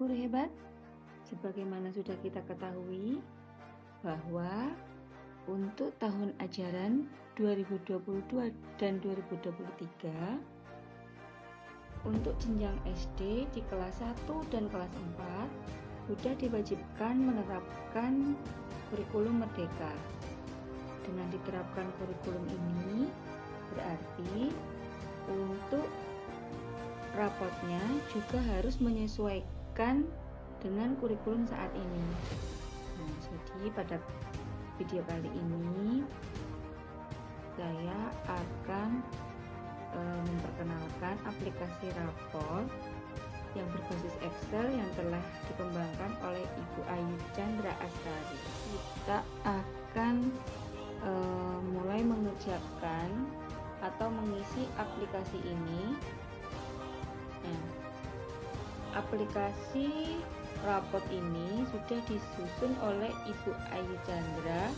guru hebat, sebagaimana sudah kita ketahui bahwa untuk tahun ajaran 2022 dan 2023 untuk jenjang SD di kelas 1 dan kelas 4 sudah diwajibkan menerapkan kurikulum merdeka. Dengan diterapkan kurikulum ini berarti untuk rapotnya juga harus menyesuaikan dengan kurikulum saat ini. Nah, jadi pada video kali ini saya akan memperkenalkan aplikasi rapor yang berbasis Excel yang telah dikembangkan oleh Ibu Ayu Chandra Astari. Kita akan mulai mengerjakan atau mengisi aplikasi ini. Nah, aplikasi rapot ini sudah disusun oleh Ibu Ayu Chandra,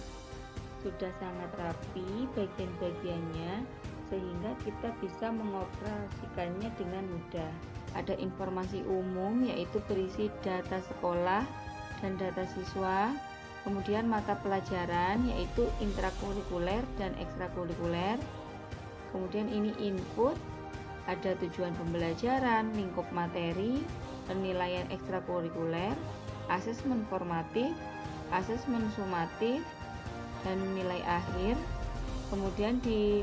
sudah sangat rapi bagian-bagiannya sehingga kita bisa mengoperasikannya dengan mudah. Ada informasi umum yaitu berisi data sekolah dan data siswa, kemudian mata pelajaran yaitu intrakurikuler dan ekstrakurikuler, kemudian ini input, ada tujuan pembelajaran, lingkup materi, penilaian ekstrakurikuler, asesmen formatif, asesmen sumatif, dan nilai akhir. Kemudian di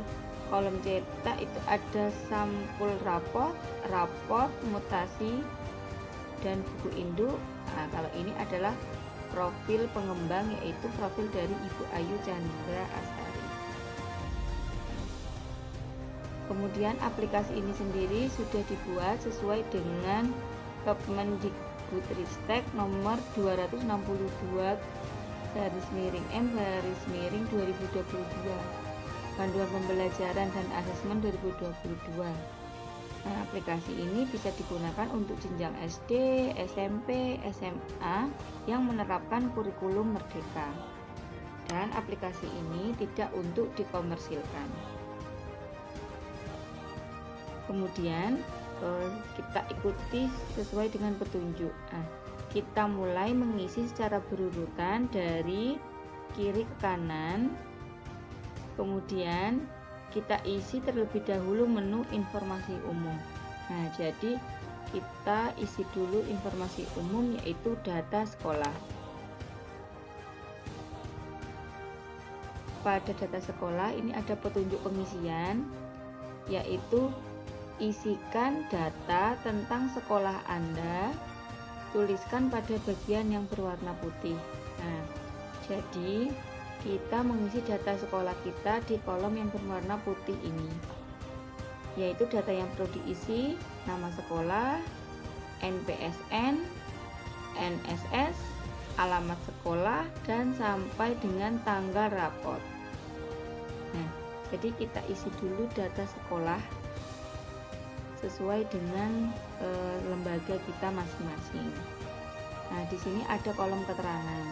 kolom cetak itu ada sampul raport, mutasi, dan buku induk. Nah, kalau ini adalah profil pengembang yaitu profil dari Ibu Ayu Chandra Astari. Kemudian aplikasi ini sendiri sudah dibuat sesuai dengan Kemendikbudristek nomor 262/M/2022, Panduan Pembelajaran dan Asesmen 2022. Nah, aplikasi ini bisa digunakan untuk jenjang SD, SMP, SMA yang menerapkan kurikulum merdeka. Dan aplikasi ini tidak untuk dikomersilkan. Kemudian kita ikuti sesuai dengan petunjuk. Nah, kita mulai mengisi secara berurutan dari kiri ke kanan. Kemudian kita isi terlebih dahulu menu informasi umum. Nah, jadi kita isi dulu informasi umum yaitu data sekolah. Pada data sekolah ini ada petunjuk pengisian yaitu isikan data tentang sekolah Anda, tuliskan pada bagian yang berwarna putih. Nah, jadi kita mengisi data sekolah kita di kolom yang berwarna putih ini, yaitu data yang perlu diisi: nama sekolah, NPSN, NSS, alamat sekolah, dan sampai dengan tanggal rapot. Nah, jadi kita isi dulu data sekolah sesuai dengan lembaga kita masing-masing. Nah, di sini ada kolom keterangan.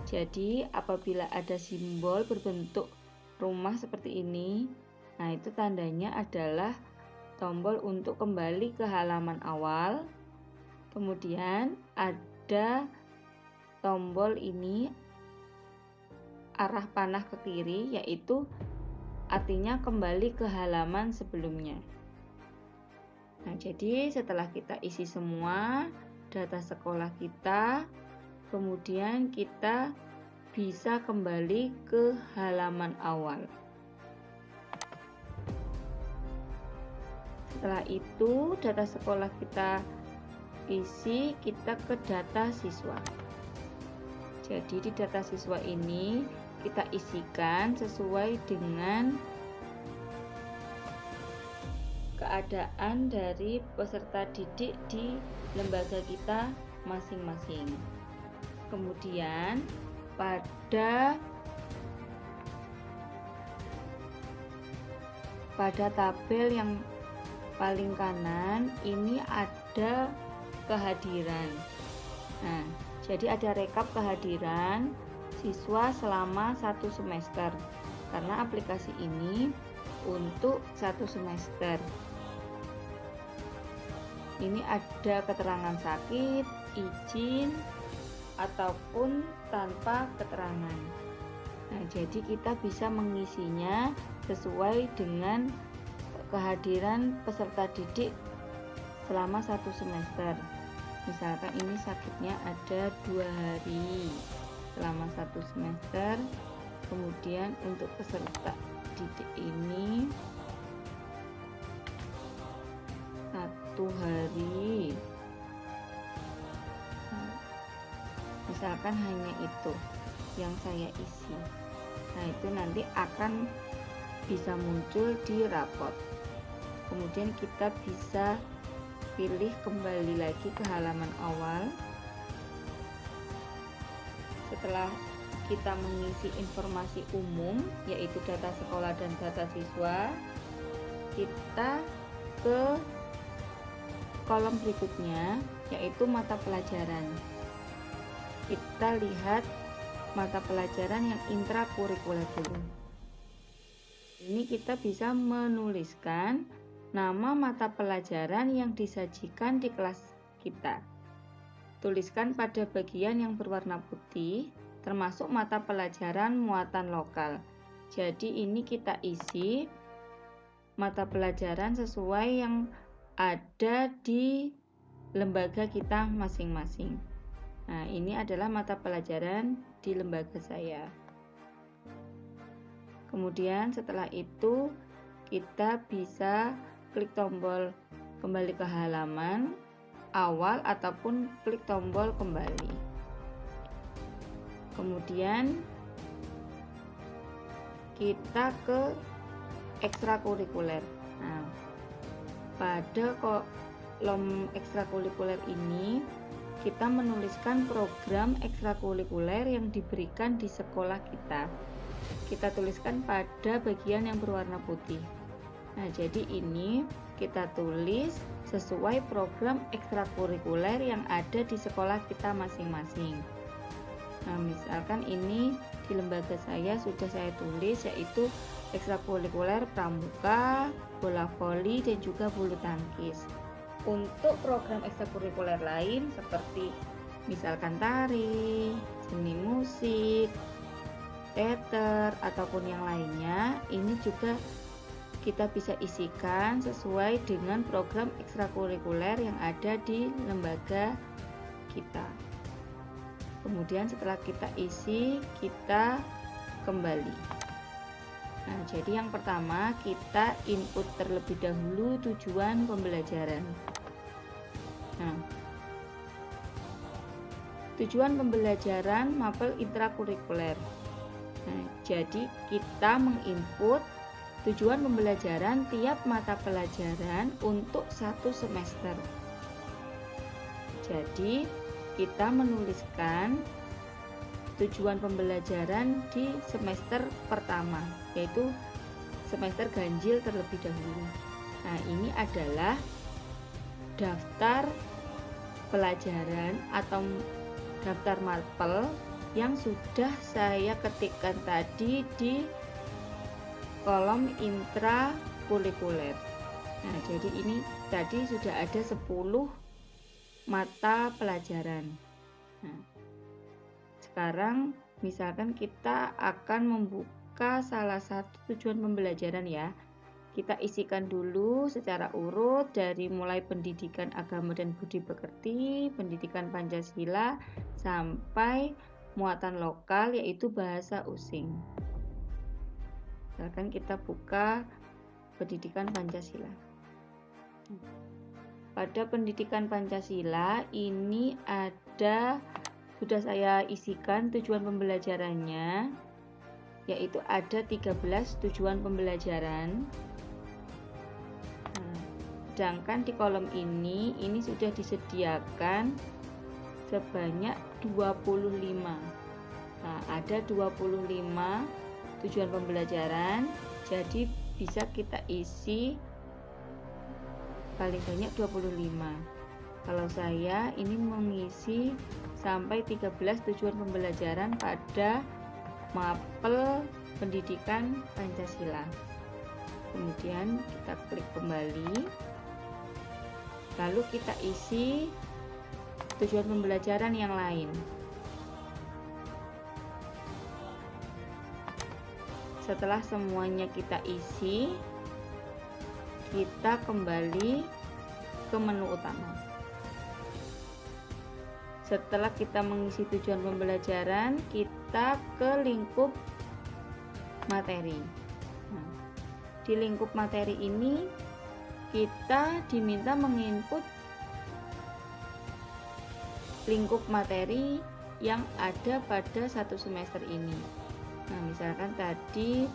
Jadi, apabila ada simbol berbentuk rumah seperti ini, nah itu tandanya adalah tombol untuk kembali ke halaman awal. Kemudian ada tombol ini arah panah ke kiri, yaitu artinya kembali ke halaman sebelumnya. Nah, jadi setelah kita isi semua data sekolah kita, kemudian kita bisa kembali ke halaman awal. Setelah itu data sekolah kita isi, kita ke data siswa. Jadi di data siswa ini kita isikan sesuai dengan keadaan dari peserta didik di lembaga kita masing-masing. Kemudian pada tabel yang paling kanan ini ada kehadiran. Nah, jadi ada rekap kehadiran siswa selama 1 semester, karena aplikasi ini untuk 1 semester. ini ada keterangan sakit, izin, ataupun tanpa keterangan. Nah, jadi kita bisa mengisinya sesuai dengan kehadiran peserta didik selama 1 semester. Misalkan ini sakitnya ada 2 hari selama 1 semester. Kemudian untuk peserta didik ini 1 hari, misalkan hanya itu yang saya isi. Nah, itu nanti akan bisa muncul di rapot. Kemudian kita bisa pilih kembali lagi ke halaman awal. Setelah kita mengisi informasi umum, yaitu data sekolah dan data siswa, kita ke kolom berikutnya, yaitu mata pelajaran. Kita lihat mata pelajaran yang intrakurikuler dulu. Ini kita bisa menuliskan nama mata pelajaran yang disajikan di kelas kita. Tuliskan pada bagian yang berwarna putih, termasuk mata pelajaran muatan lokal. Jadi ini kita isi mata pelajaran sesuai yang ada di lembaga kita masing-masing. Nah, ini adalah mata pelajaran di lembaga saya. Kemudian setelah itu kita bisa klik tombol kembali ke halaman awal ataupun klik tombol kembali. Kemudian kita ke ekstrakurikuler. Nah, pada kolom ekstrakurikuler ini kita menuliskan program ekstrakurikuler yang diberikan di sekolah kita. Kita tuliskan pada bagian yang berwarna putih. Nah, jadi ini kita tulis sesuai program ekstrakurikuler yang ada di sekolah kita masing-masing. Nah, misalkan ini di lembaga saya sudah saya tulis, yaitu ekstrakurikuler pramuka, bola voli, dan juga bulu tangkis. Untuk program ekstrakurikuler lain seperti misalkan tari, seni musik, teater, ataupun yang lainnya, ini juga kita bisa isikan sesuai dengan program ekstrakurikuler yang ada di lembaga kita. Kemudian setelah kita isi, kita kembali. Nah, jadi yang pertama kita input terlebih dahulu tujuan pembelajaran. Nah, tujuan pembelajaran mapel intrakurikuler. Nah, jadi kita menginput tujuan pembelajaran tiap mata pelajaran untuk 1 semester. Jadi kita menuliskan tujuan pembelajaran di semester pertama, yaitu semester ganjil terlebih dahulu. Nah, ini adalah daftar pelajaran atau daftar mapel yang sudah saya ketikkan tadi di kolom intrakurikuler. Nah, jadi ini tadi sudah ada 10 mata pelajaran. Nah, sekarang misalkan kita akan membuka salah satu tujuan pembelajaran ya. Kita isikan dulu secara urut dari mulai pendidikan agama dan budi pekerti, pendidikan Pancasila, sampai muatan lokal yaitu bahasa Using. Misalkan kita buka pendidikan Pancasila. Pada pendidikan Pancasila ini ada, sudah saya isikan tujuan pembelajarannya, yaitu ada 13 tujuan pembelajaran. Nah, sedangkan di kolom ini sudah disediakan sebanyak 25. Nah, ada 25 tujuan pembelajaran, jadi bisa kita isi paling banyak 25. Kalau saya ini mengisi sampai 13 tujuan pembelajaran pada mapel pendidikan Pancasila. Kemudian kita klik kembali. Lalu kita isi tujuan pembelajaran yang lain. Setelah semuanya kita isi, kita kembali ke menu utama. Setelah kita mengisi tujuan pembelajaran, kita ke lingkup materi. Nah, di lingkup materi ini kita diminta menginput lingkup materi yang ada pada satu semester ini. Nah, misalkan tadi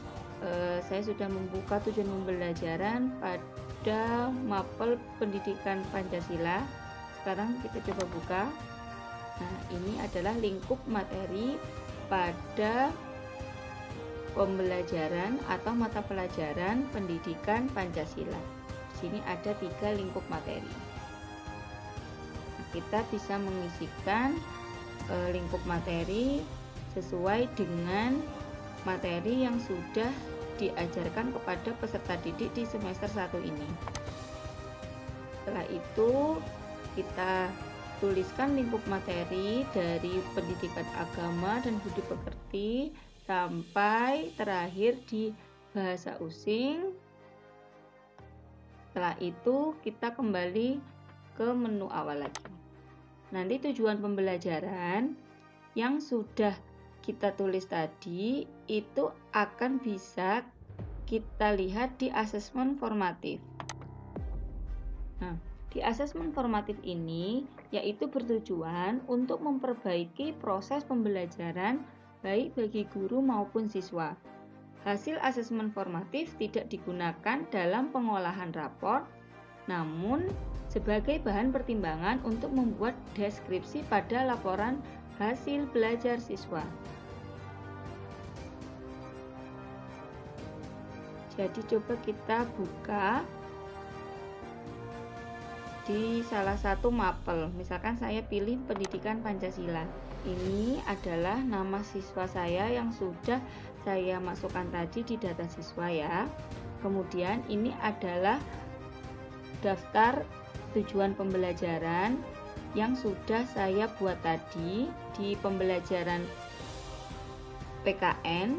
saya sudah membuka tujuan pembelajaran pada mapel pendidikan Pancasila. Sekarang kita coba buka. Nah, ini adalah lingkup materi pada pembelajaran atau mata pelajaran pendidikan Pancasila. Di sini ada 3 lingkup materi. Kita bisa mengisikan lingkup materi sesuai dengan materi yang sudah diajarkan kepada peserta didik di semester 1 ini. Setelah itu kita tuliskan lingkup materi dari pendidikan agama dan budi pekerti sampai terakhir di bahasa using. Setelah itu kita kembali ke menu awal lagi. Nanti tujuan pembelajaran yang sudah kita tulis tadi itu akan bisa kita lihat di asesmen formatif. Nah, di asesmen formatif ini yaitu bertujuan untuk memperbaiki proses pembelajaran baik bagi guru maupun siswa. Hasil asesmen formatif tidak digunakan dalam pengolahan rapor, namun sebagai bahan pertimbangan untuk membuat deskripsi pada laporan hasil belajar siswa. Jadi coba kita buka di salah satu mapel. Misalkan saya pilih pendidikan Pancasila. Ini adalah nama siswa saya yang sudah saya masukkan tadi di data siswa ya. Kemudian ini adalah daftar tujuan pembelajaran yang sudah saya buat tadi di pembelajaran PKN.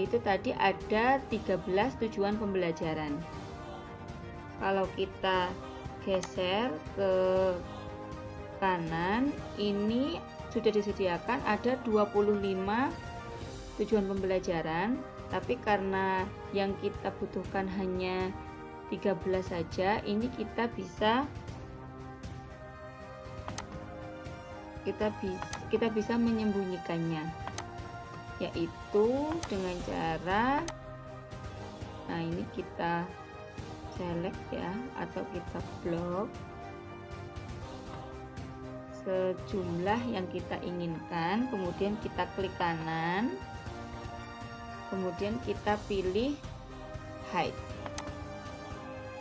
Itu tadi ada 13 tujuan pembelajaran. Kalau kita geser ke kanan, ini sudah disediakan ada 25 tujuan pembelajaran, tapi karena yang kita butuhkan hanya 13 saja, ini kita bisa menyembunyikannya, yaitu dengan cara, nah ini kita select ya, atau kita blok sejumlah yang kita inginkan, kemudian kita klik kanan, kemudian kita pilih hide.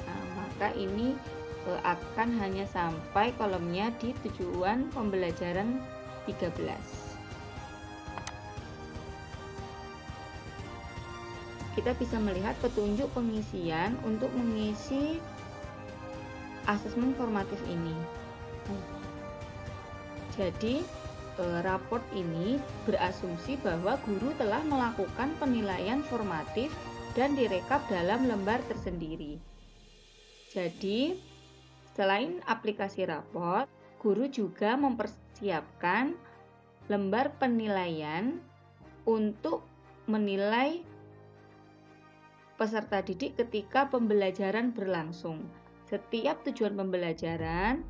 Nah, maka ini akan hanya sampai kolomnya di tujuan pembelajaran 13. Kita bisa melihat petunjuk pengisian untuk mengisi asesmen formatif ini. Jadi raport ini berasumsi bahwa guru telah melakukan penilaian formatif dan direkap dalam lembar tersendiri. Jadi selain aplikasi raport, guru juga mempersiapkan lembar penilaian untuk menilai peserta didik ketika pembelajaran berlangsung. Setiap tujuan pembelajaran,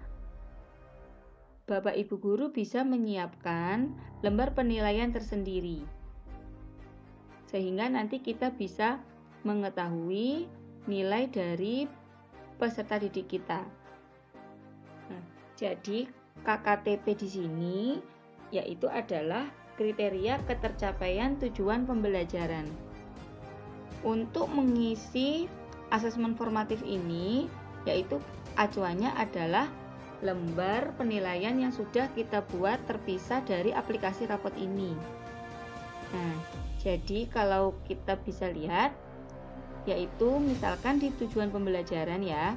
Bapak Ibu guru bisa menyiapkan lembar penilaian tersendiri, sehingga nanti kita bisa mengetahui nilai dari peserta didik kita. Nah, jadi KKTP di sini yaitu adalah kriteria ketercapaian tujuan pembelajaran. Untuk mengisi asesmen formatif ini, yaitu acuannya adalah lembar penilaian yang sudah kita buat terpisah dari aplikasi raport ini. Nah, jadi kalau kita bisa lihat, yaitu misalkan di tujuan pembelajaran ya,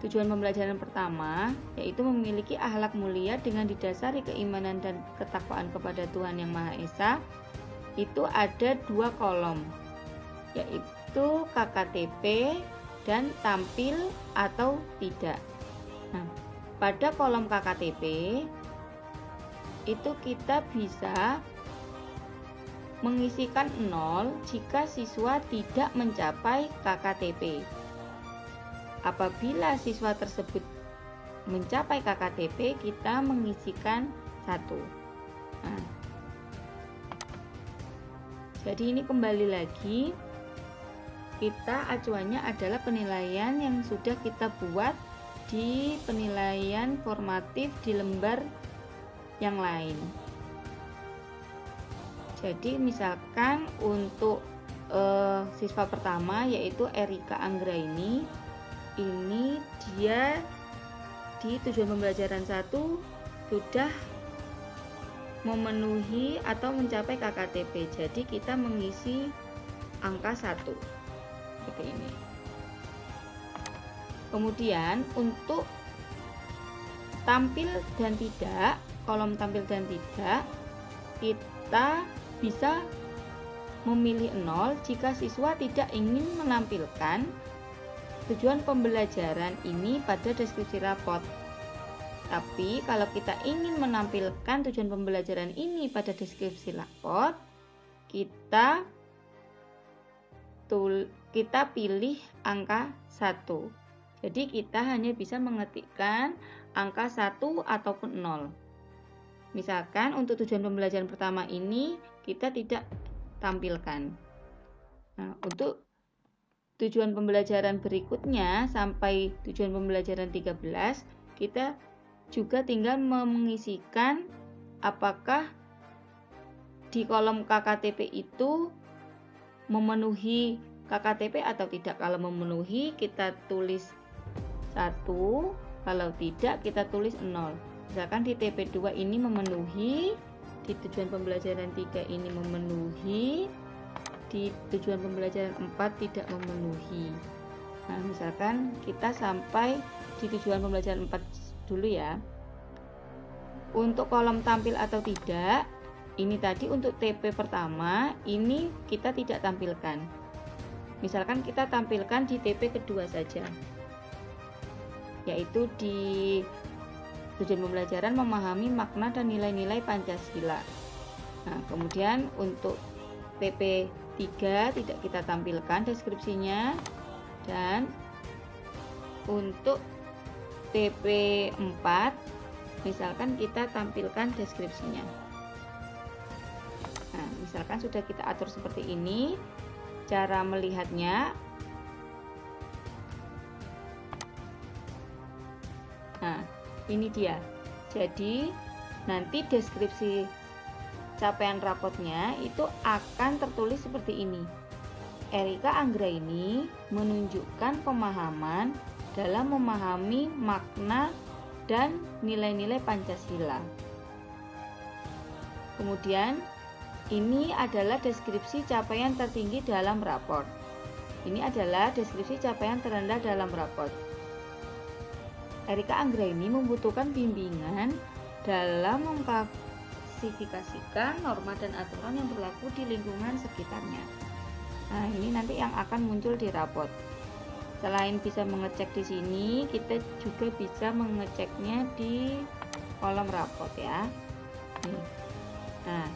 Tujuan pembelajaran pertama yaitu memiliki akhlak mulia dengan didasari keimanan dan ketakwaan kepada Tuhan Yang Maha Esa. Itu ada 2 kolom, yaitu KKTP dan tampil atau tidak. Nah, pada kolom KKTP itu kita bisa mengisikan 0 jika siswa tidak mencapai KKTP. Apabila siswa tersebut mencapai KKTP, kita mengisikan 1. Nah, jadi ini kembali lagi, kita acuannya adalah penilaian yang sudah kita buat di penilaian formatif di lembar yang lain. Jadi misalkan untuk siswa pertama yaitu Erika Anggraini, ini dia di tujuan pembelajaran 1 sudah memenuhi atau mencapai KKTP. Jadi kita mengisi angka 1 seperti ini. Kemudian untuk tampil dan tidak, kolom tampil dan tidak, kita bisa memilih 0 jika siswa tidak ingin menampilkan tujuan pembelajaran ini pada deskripsi rapot. Tapi kalau kita ingin menampilkan tujuan pembelajaran ini pada deskripsi rapot, kita pilih angka 1. Jadi kita hanya bisa mengetikkan angka 1 ataupun 0. Misalkan untuk tujuan pembelajaran pertama ini kita tidak tampilkan. Nah, untuk tujuan pembelajaran berikutnya sampai tujuan pembelajaran 13, kita juga tinggal mengisikan apakah di kolom KKTP itu memenuhi KKTP atau tidak. Kalau memenuhi kita tulis 1, kalau tidak kita tulis 0. Misalkan di TP2 ini memenuhi, di tujuan pembelajaran 3 ini memenuhi, di tujuan pembelajaran 4 tidak memenuhi. Nah, misalkan kita sampai di tujuan pembelajaran 4 dulu ya. Untuk kolom tampil atau tidak, ini tadi untuk TP pertama, ini kita tidak tampilkan. Misalkan kita tampilkan di TP kedua saja, yaitu di tujuan pembelajaran memahami makna dan nilai-nilai Pancasila. Nah, kemudian untuk TP 3 tidak kita tampilkan deskripsinya, dan untuk TP 4 misalkan kita tampilkan deskripsinya. Nah, misalkan sudah kita atur seperti ini cara melihatnya. Nah, ini dia. Jadi nanti deskripsi capaian rapotnya itu akan tertulis seperti ini. Erika Anggraini menunjukkan pemahaman dalam memahami makna dan nilai-nilai Pancasila. Kemudian ini adalah deskripsi capaian tertinggi dalam raport. Ini adalah deskripsi capaian terendah dalam raport. Erika Anggraini membutuhkan bimbingan dalam mengklasifikasikan norma dan aturan yang berlaku di lingkungan sekitarnya. Nah, ini nanti yang akan muncul di raport. Selain bisa mengecek di sini, kita juga bisa mengeceknya di kolom raport ya. Nah,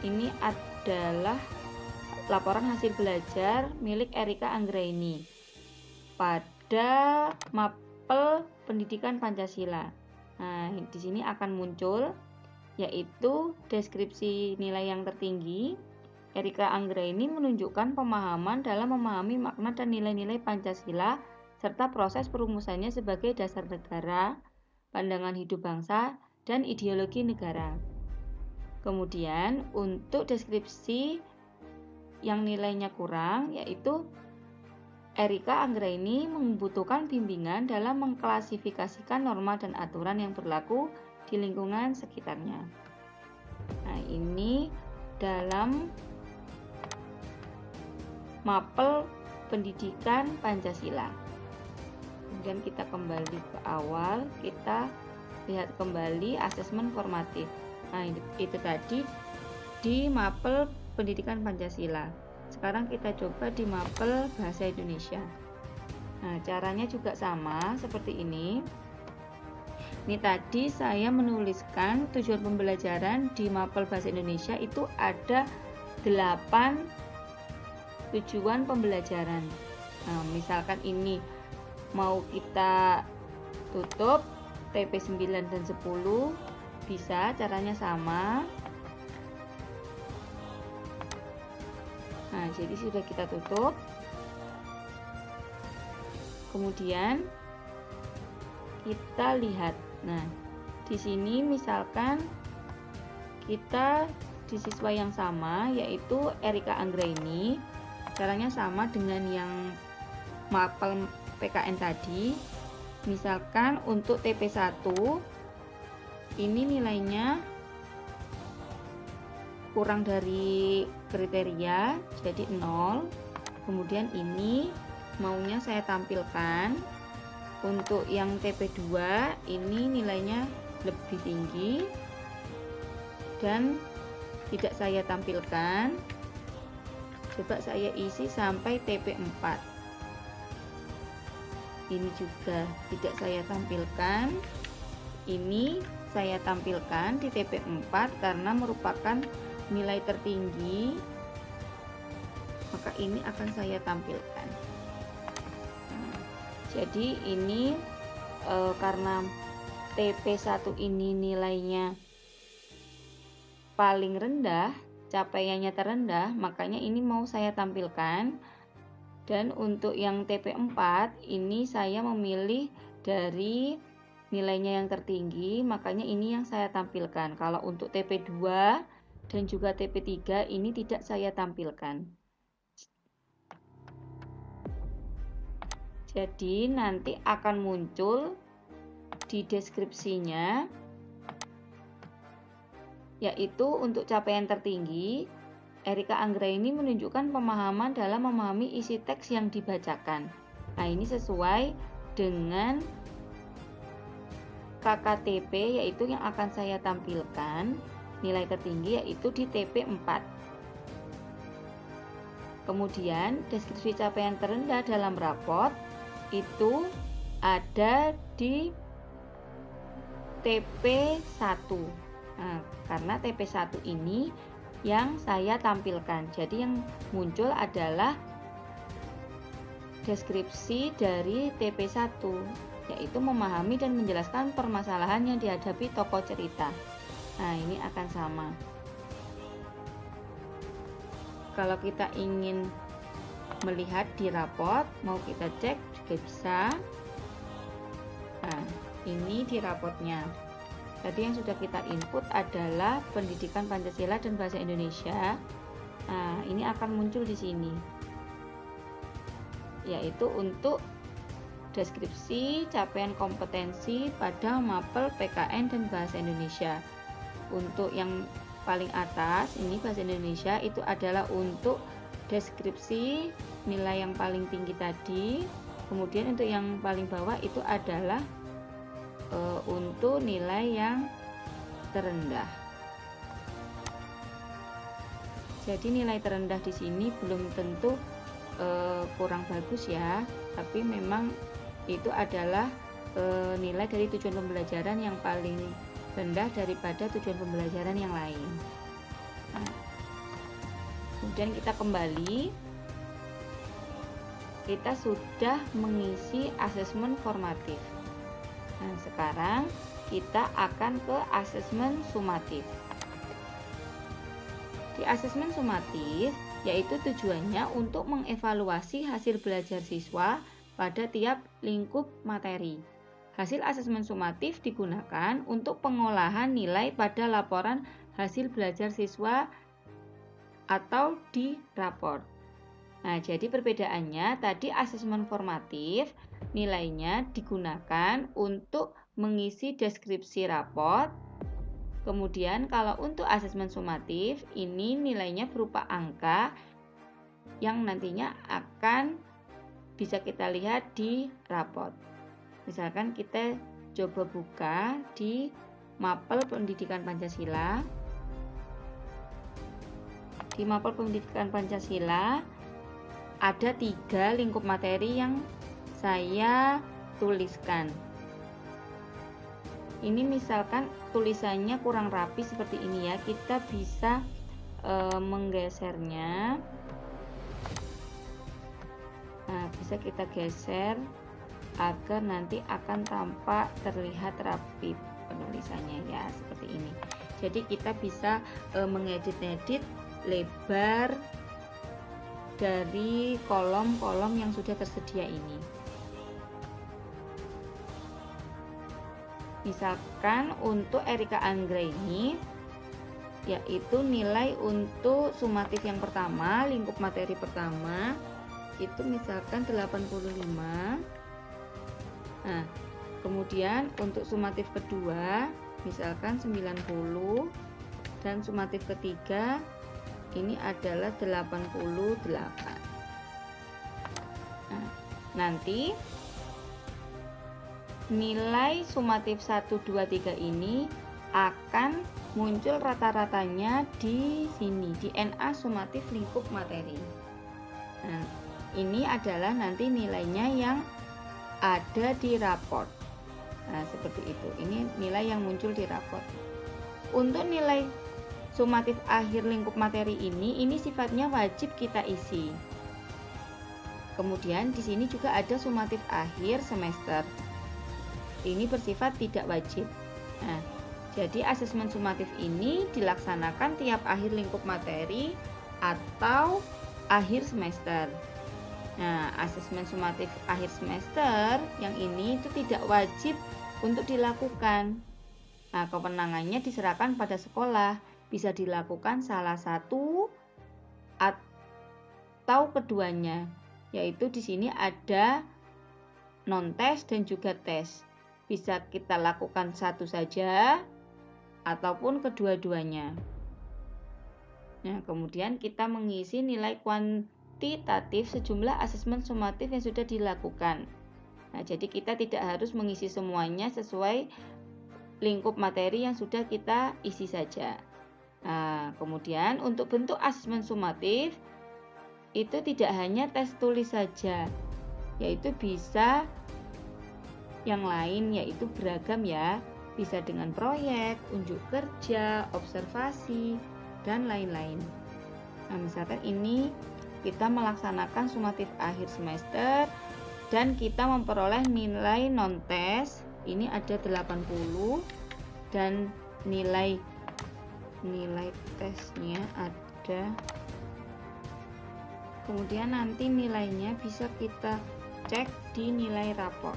ini adalah laporan hasil belajar milik Erika Anggraini pada mapel pendidikan Pancasila. Nah, di sini akan muncul yaitu deskripsi nilai yang tertinggi. Erika Anggraini menunjukkan pemahaman dalam memahami makna dan nilai-nilai Pancasila serta proses perumusannya sebagai dasar negara, pandangan hidup bangsa, dan ideologi negara. Kemudian untuk deskripsi yang nilainya kurang, yaitu Erika Anggraini membutuhkan bimbingan dalam mengklasifikasikan norma dan aturan yang berlaku di lingkungan sekitarnya. Nah, ini dalam mapel pendidikan Pancasila. Kemudian kita kembali ke awal, kita lihat kembali asesmen formatif. Nah, itu tadi di mapel pendidikan Pancasila. Sekarang kita coba di mapel bahasa Indonesia. Nah, caranya juga sama seperti ini. Ini tadi saya menuliskan tujuan pembelajaran di mapel bahasa Indonesia itu ada 8 tujuan pembelajaran. Nah, misalkan ini mau kita tutup TP 9 dan 10, bisa, caranya sama. Nah, jadi sudah kita tutup. Kemudian kita lihat. Nah, di sini misalkan kita di siswa yang sama, yaitu Erika Anggraini. Caranya sama dengan yang mapel PKN tadi. Misalkan untuk TP1 ini nilainya kurang dari kriteria, jadi 0. Kemudian ini maunya saya tampilkan. Untuk yang TP2 ini nilainya lebih tinggi dan tidak saya tampilkan. Coba saya isi sampai TP4. Ini juga tidak saya tampilkan. Ini saya tampilkan di TP4 karena merupakan nilai tertinggi, maka ini akan saya tampilkan. Nah, jadi ini karena TP1 ini nilainya paling rendah, capaiannya terendah, makanya ini mau saya tampilkan. Dan untuk yang TP4 ini saya memilih dari nilainya yang tertinggi, makanya ini yang saya tampilkan. Kalau untuk TP2 dan juga TP3 ini tidak saya tampilkan. Jadi nanti akan muncul di deskripsinya, yaitu untuk capaian tertinggi, Erika Anggraini menunjukkan pemahaman dalam memahami isi teks yang dibacakan. Nah, ini sesuai dengan KKTP, yaitu yang akan saya tampilkan nilai tertinggi yaitu di TP4. Kemudian deskripsi capaian terendah dalam raport itu ada di TP1. Nah, karena TP1 ini yang saya tampilkan. Jadi yang muncul adalah deskripsi dari TP1, yaitu memahami dan menjelaskan permasalahan yang dihadapi tokoh cerita. Nah, ini akan sama. Kalau kita ingin melihat di raport, mau kita cek juga bisa. Nah, ini di raportnya. Tadi yang sudah kita input adalah pendidikan Pancasila dan bahasa Indonesia. Nah, ini akan muncul di sini, yaitu untuk deskripsi capaian kompetensi pada mapel PKN dan bahasa Indonesia. Untuk yang paling atas ini bahasa Indonesia itu adalah untuk deskripsi nilai yang paling tinggi tadi. Kemudian untuk yang paling bawah itu adalah untuk nilai yang terendah. Jadi nilai terendah di sini belum tentu kurang bagus ya, tapi memang itu adalah nilai dari tujuan pembelajaran yang paling rendah daripada tujuan pembelajaran yang lain. Nah, kemudian kita kembali, kita sudah mengisi asesmen formatif. Nah, sekarang kita akan ke asesmen sumatif. Di asesmen sumatif, yaitu tujuannya untuk mengevaluasi hasil belajar siswa pada tiap lingkup materi. Hasil asesmen sumatif digunakan untuk pengolahan nilai pada laporan hasil belajar siswa atau di raport. Nah, jadi perbedaannya tadi asesmen formatif nilainya digunakan untuk mengisi deskripsi raport. Kemudian kalau untuk asesmen sumatif ini nilainya berupa angka yang nantinya akan bisa kita lihat di raport. Misalkan kita coba buka di Mapel Pendidikan Pancasila. Di Mapel Pendidikan Pancasila ada 3 lingkup materi yang saya tuliskan. Ini misalkan tulisannya kurang rapi seperti ini ya, kita bisa menggesernya. Nah, bisa kita geser agar nanti akan tampak terlihat rapi penulisannya ya, seperti ini. Jadi kita bisa mengedit-edit lebar dari kolom-kolom yang sudah tersedia ini. Misalkan untuk Erika Anggraini, yaitu nilai untuk sumatif yang pertama, lingkup materi pertama itu misalkan 85. Nah, kemudian untuk sumatif kedua misalkan 90 dan sumatif ketiga ini adalah 88. Nah, nanti nilai sumatif 1, 2, 3 ini akan muncul rata-ratanya di sini, di NA sumatif lingkup materi. Nah, ini adalah nanti nilainya yang ada di raport. Nah, seperti itu. Ini nilai yang muncul di raport. Untuk nilai sumatif akhir lingkup materi ini sifatnya wajib kita isi. Kemudian di sini juga ada sumatif akhir semester. Ini bersifat tidak wajib. Nah, jadi asesmen sumatif ini dilaksanakan tiap akhir lingkup materi atau akhir semester. Nah, asesmen sumatif akhir semester yang ini itu tidak wajib untuk dilakukan. Nah, kewenangannya diserahkan pada sekolah, bisa dilakukan salah satu atau keduanya, yaitu di sini ada non-tes dan juga tes. Bisa kita lakukan satu saja ataupun kedua-duanya. Nah, kemudian kita mengisi nilai kuantitatif sejumlah asesmen sumatif yang sudah dilakukan. Nah, jadi kita tidak harus mengisi semuanya sesuai lingkup materi yang sudah kita isi saja. Nah, kemudian untuk bentuk asesmen sumatif itu tidak hanya tes tulis saja, yaitu bisa yang lain, yaitu beragam ya, bisa dengan proyek, unjuk kerja, observasi, dan lain-lain. Nah, misalkan ini kita melaksanakan sumatif akhir semester dan kita memperoleh nilai non-tes, ini ada 80 dan nilai tesnya ada. Kemudian nanti nilainya bisa kita cek di nilai rapor.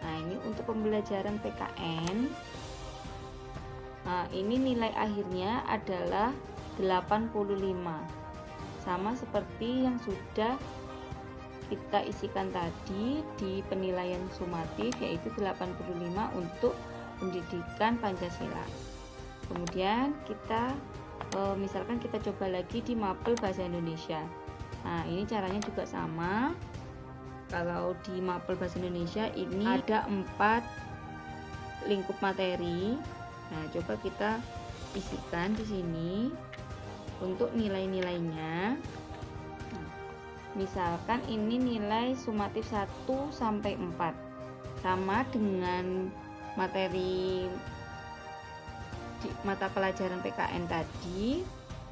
Nah, ini untuk pembelajaran PKN. Nah, ini nilai akhirnya adalah 85. Sama seperti yang sudah kita isikan tadi di penilaian sumatif, yaitu 85 untuk pendidikan Pancasila. Kemudian kita misalkan kita coba lagi di Mapel Bahasa Indonesia. Nah, ini caranya juga sama. Kalau di Mapel Bahasa Indonesia ini ada 4 lingkup materi. Nah, coba kita isikan di sini untuk nilai-nilainya. Nah, misalkan ini nilai sumatif 1 sampai 4. Sama dengan materi di mata pelajaran PKN tadi,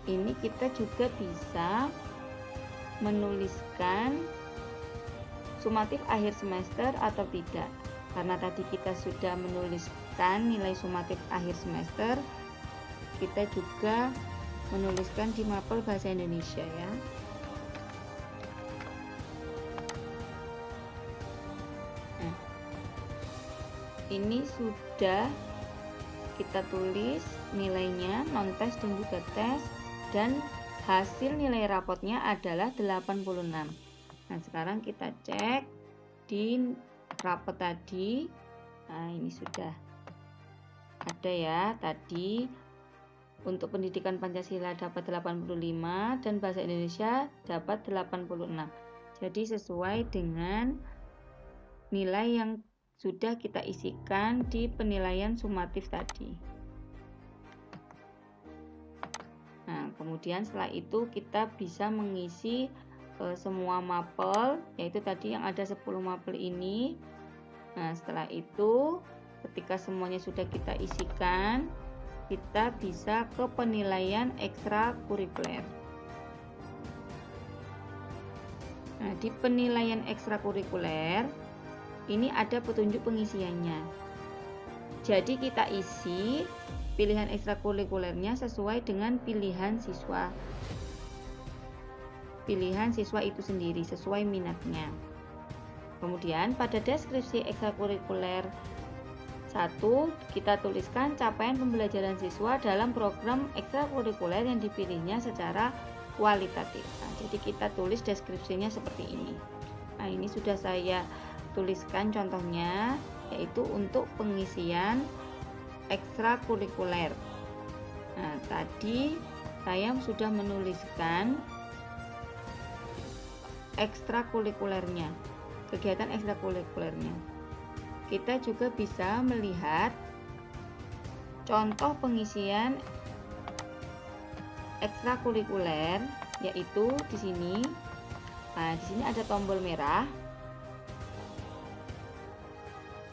ini kita juga bisa menuliskan sumatif akhir semester atau tidak. Karena tadi kita sudah menuliskan nilai sumatif akhir semester, kita juga menuliskan di Mapel Bahasa Indonesia ya. Nah, ini sudah kita tulis nilainya, non-tes dan juga tes, dan hasil nilai rapotnya adalah 86. Nah, sekarang kita cek di rapot tadi. Nah, ini sudah ada ya. Tadi untuk pendidikan Pancasila dapat 85 dan bahasa Indonesia dapat 86. Jadi sesuai dengan nilai yang sudah kita isikan di penilaian sumatif tadi. Nah, kemudian setelah itu kita bisa mengisi semua mapel, yaitu tadi yang ada 10 mapel ini. Nah, setelah itu ketika semuanya sudah kita isikan, kita bisa ke penilaian ekstrakurikuler. Nah, di penilaian ekstrakurikuler ini ada petunjuk pengisiannya. Jadi kita isi pilihan ekstrakurikulernya sesuai dengan pilihan siswa. Pilihan siswa itu sendiri sesuai minatnya. Kemudian pada deskripsi ekstrakurikuler 1, kita tuliskan capaian pembelajaran siswa dalam program ekstrakurikuler yang dipilihnya secara kualitatif. Nah, jadi kita tulis deskripsinya seperti ini. Nah, ini sudah saya tuliskan contohnya, yaitu untuk pengisian ekstrakurikuler. Nah, tadi saya sudah menuliskan ekstrakurikulernya, kegiatan ekstrakurikulernya. Kita juga bisa melihat contoh pengisian ekstrakurikuler, yaitu di sini. Nah, di sini ada tombol merah.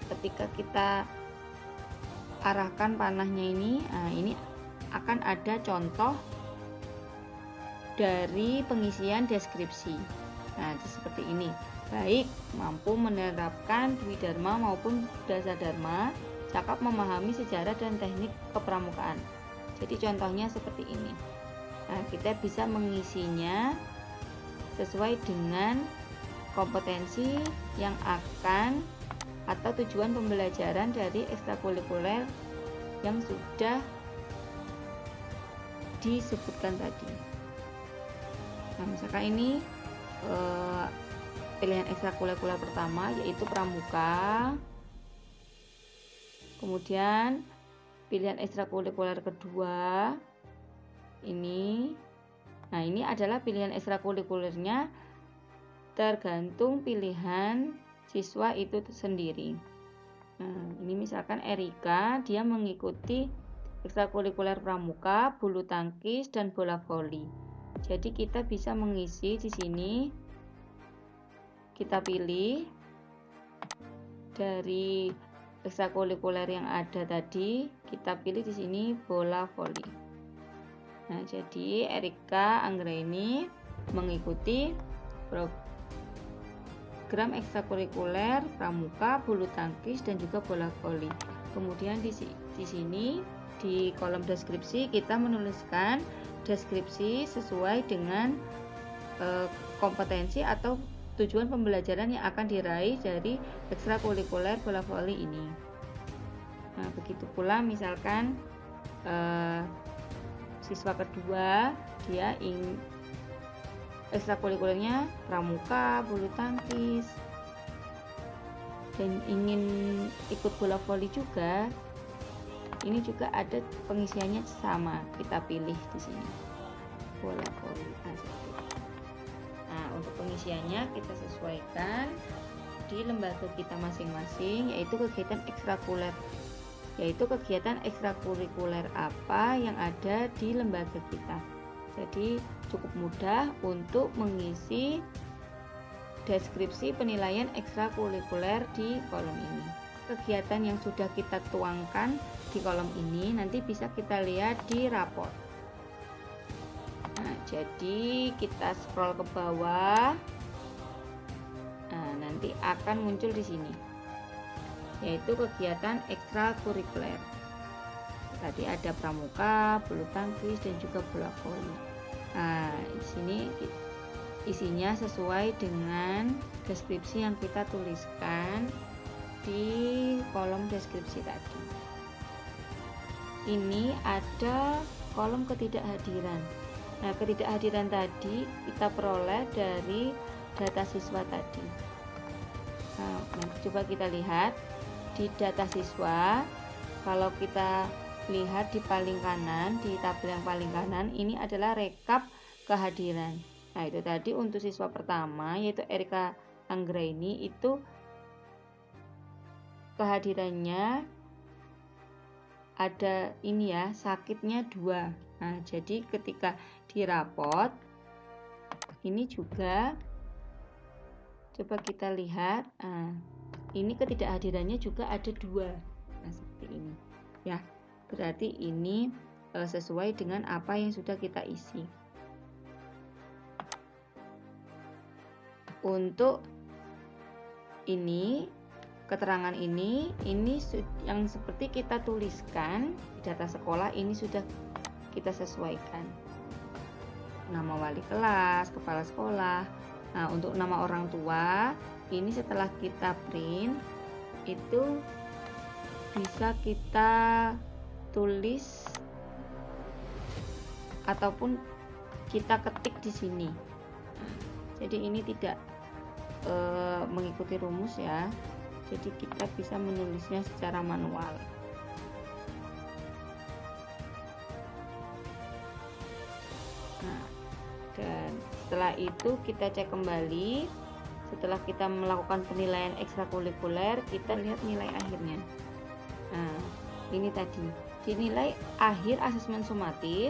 Ketika kita arahkan panahnya ini, nah ini akan ada contoh dari pengisian deskripsi. Nah, seperti ini. Baik, mampu menerapkan Dwi Dharma maupun Dasa Dharma, cakap memahami sejarah dan teknik kepramukaan. Jadi contohnya seperti ini. Nah, kita bisa mengisinya sesuai dengan kompetensi yang akan atau tujuan pembelajaran dari ekstrakurikuler yang sudah disebutkan tadi. Nah, misalkan ini pilihan ekstrakurikuler pertama yaitu pramuka. Kemudian pilihan ekstrakurikuler kedua ini. Nah, ini adalah pilihan ekstrakurikulernya tergantung pilihan siswa itu sendiri. Nah, ini misalkan Erika, dia mengikuti ekstrakurikuler pramuka, bulu tangkis, dan bola voli. Jadi kita bisa mengisi di sini. Kita pilih dari ekstrakurikuler yang ada tadi, kita pilih di sini bola voli. Nah, jadi Erika Anggraini mengikuti program ekstrakurikuler pramuka, bulu tangkis, dan juga bola voli. Kemudian di sini di kolom deskripsi kita menuliskan deskripsi sesuai dengan kompetensi atau tujuan pembelajaran yang akan diraih dari ekstrakurikuler bola voli ini. Nah, begitu pula misalkan siswa kedua, dia ekstrakurikulernya pramuka, bulu tangkis, dan ingin ikut bola voli juga. Ini juga ada pengisiannya sama, kita pilih di sini bola voli. Nah, untuk pengisiannya kita sesuaikan di lembaga kita masing-masing, yaitu kegiatan ekstrakurikuler apa yang ada di lembaga kita. Jadi cukup mudah untuk mengisi deskripsi penilaian ekstrakurikuler di kolom ini. Kegiatan yang sudah kita tuangkan di kolom ini nanti bisa kita lihat di rapor. Nah, jadi kita scroll ke bawah. Nah, nanti akan muncul di sini, yaitu kegiatan ekstrakurikuler. Tadi ada pramuka, bulu tangkis, dan juga bola voli. Nah, di sini isinya sesuai dengan deskripsi yang kita tuliskan di kolom deskripsi tadi. Ini ada kolom ketidakhadiran. Nah, ketidakhadiran tadi kita peroleh dari data siswa tadi. Nah, nanti coba kita lihat di data siswa. Kalau kita lihat di paling kanan, di tabel yang paling kanan, ini adalah rekap kehadiran. Nah, itu tadi untuk siswa pertama, yaitu Erika Anggraini, itu kehadirannya ada ini ya, sakitnya 2. Nah, jadi ketika di rapot ini juga coba kita lihat, ini ketidakhadirannya juga ada 2. Nah, seperti ini ya, berarti ini sesuai dengan apa yang sudah kita isi. Untuk ini keterangan ini yang seperti kita tuliskan di data sekolah ini sudah kita sesuaikan. Nama wali kelas, kepala sekolah. Nah, untuk nama orang tua ini setelah kita print itu bisa kita tulis ataupun kita ketik di sini. Jadi ini tidak mengikuti rumus ya. Jadi kita bisa menulisnya secara manual. Nah, dan setelah itu kita cek kembali. Setelah kita melakukan penilaian ekstrakurikuler, kita lihat nilai akhirnya. Nah, ini tadi dinilai akhir asesmen sumatif.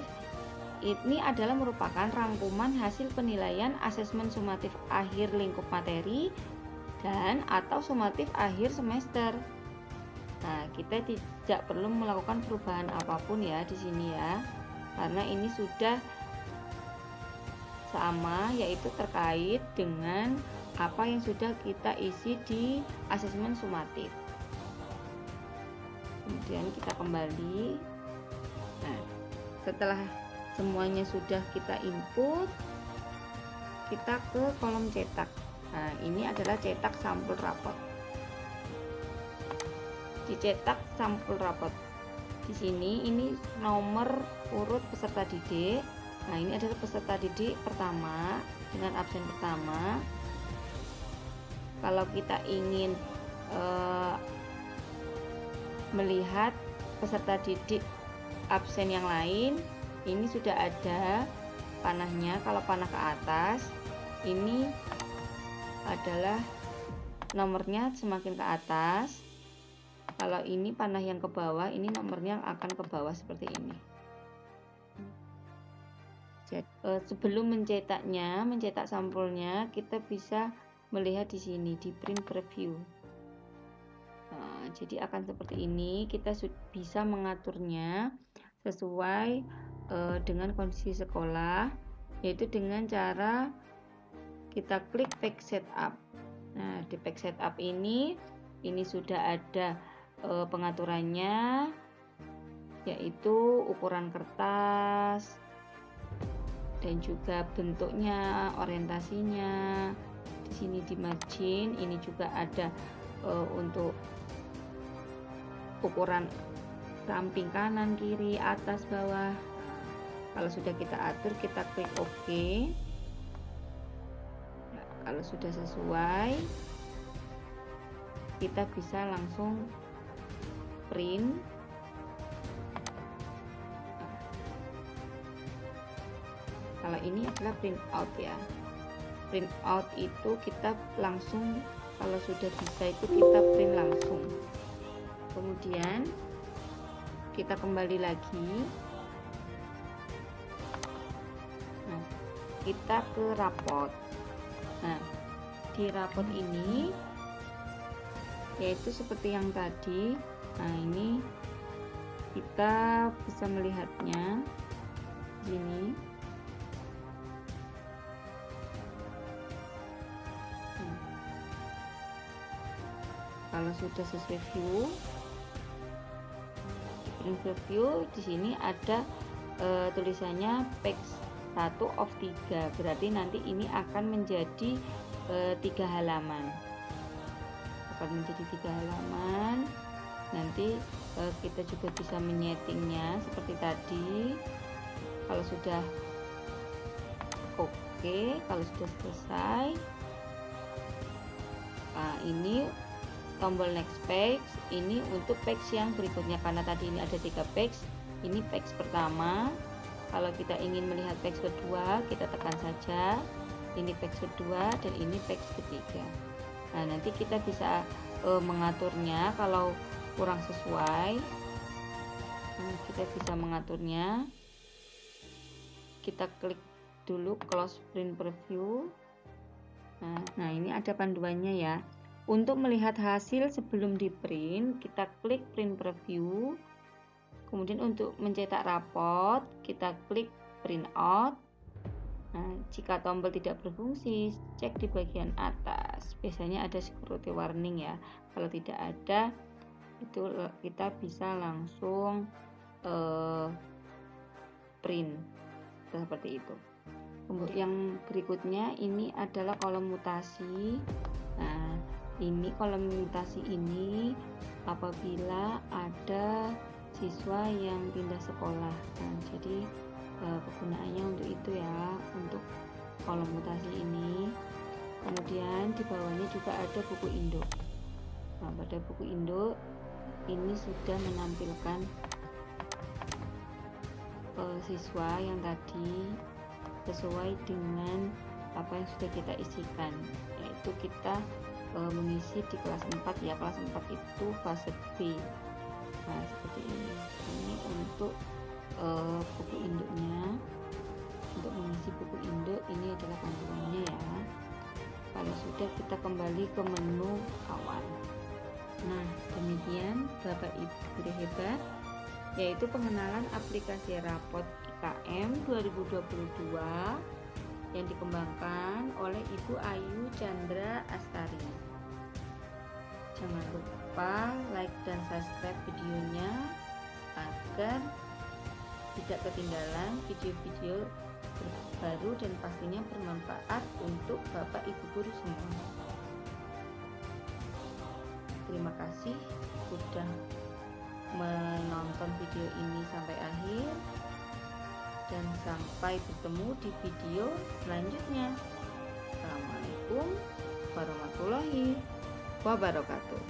Ini adalah merupakan rangkuman hasil penilaian asesmen sumatif akhir lingkup materi dan atau sumatif akhir semester. Nah, kita tidak perlu melakukan perubahan apapun ya di sini ya, karena ini sudah sama, yaitu terkait dengan apa yang sudah kita isi di asesmen sumatif. Kemudian kita kembali. Nah, setelah semuanya sudah kita input, kita ke kolom cetak. Nah, ini adalah cetak sampul rapot. Dicetak sampul rapot. Di sini ini nomor urut peserta didik. Nah, ini adalah peserta didik pertama dengan absen pertama. Kalau kita ingin melihat peserta didik absen yang lain, ini sudah ada panahnya. Kalau panah ke atas, ini adalah nomornya semakin ke atas. Kalau ini panah yang ke bawah, ini nomornya akan ke bawah seperti ini. Jadi, sebelum mencetak sampulnya, kita bisa melihat di sini di print preview. Nah, jadi akan seperti ini. Kita bisa mengaturnya sesuai dengan kondisi sekolah, yaitu dengan cara kita klik page setup. Nah, di page setup ini sudah ada pengaturannya, yaitu ukuran kertas dan juga bentuknya, orientasinya. Di sini di margin ini juga ada untuk ukuran samping kanan, kiri, atas, bawah. Kalau sudah kita atur, kita klik OK. Nah, kalau sudah sesuai, kita bisa langsung print. Kalau ini adalah print out ya. Print out itu kita langsung, kalau sudah bisa itu kita print langsung. Kemudian kita kembali lagi. Nah, kita ke rapot. Nah, di rapot ini yaitu seperti yang tadi. Nah, ini kita bisa melihatnya di sini. Kalau sudah sesuai view, di sini ada tulisannya page 1 of 3. Berarti nanti ini akan menjadi 3 halaman. Akan menjadi 3 halaman. Nanti kita juga bisa menyetingnya seperti tadi. Kalau sudah oke, kalau sudah selesai, nah ini tombol next page. Ini untuk page yang berikutnya, karena tadi ini ada 3 page. Ini page pertama. Kalau kita ingin melihat page kedua, kita tekan saja. Ini page kedua dan ini page ketiga. Nah, nanti kita bisa mengaturnya kalau kurang sesuai. Kita bisa mengaturnya. Kita klik dulu close print preview. Nah ini ada panduannya ya. Untuk melihat hasil sebelum di print, kita klik print preview. Kemudian untuk mencetak rapot, kita klik print out. Nah, jika tombol tidak berfungsi, cek di bagian atas. Biasanya ada security warning ya. Kalau tidak ada, itu kita bisa langsung print seperti itu. Kemudian yang berikutnya ini adalah kolom mutasi. Nah, ini kolom mutasi ini apabila ada siswa yang pindah sekolah. Nah, jadi kegunaannya untuk itu ya, untuk kolom mutasi ini. Kemudian di bawahnya juga ada buku induk. Nah, pada buku induk ini sudah menampilkan siswa yang tadi sesuai dengan apa yang sudah kita isikan, yaitu kita mengisi di kelas 4 ya. Kelas 4 itu fase B. Nah, seperti ini untuk buku induknya. Untuk mengisi buku induk ini adalah panduannya ya. Kalau sudah, kita kembali ke menu awal. Nah, demikian Bapak Ibu guru hebat, yaitu pengenalan aplikasi rapot IKM 2022 yang dikembangkan oleh Ibu Ayu Chandra Astari. Jangan lupa like dan subscribe videonya agar tidak ketinggalan video-video terbaru dan pastinya bermanfaat untuk Bapak Ibu guru semua. Terima kasih sudah menonton video ini sampai akhir, dan sampai bertemu di video selanjutnya. Assalamualaikum warahmatullahi wabarakatuh.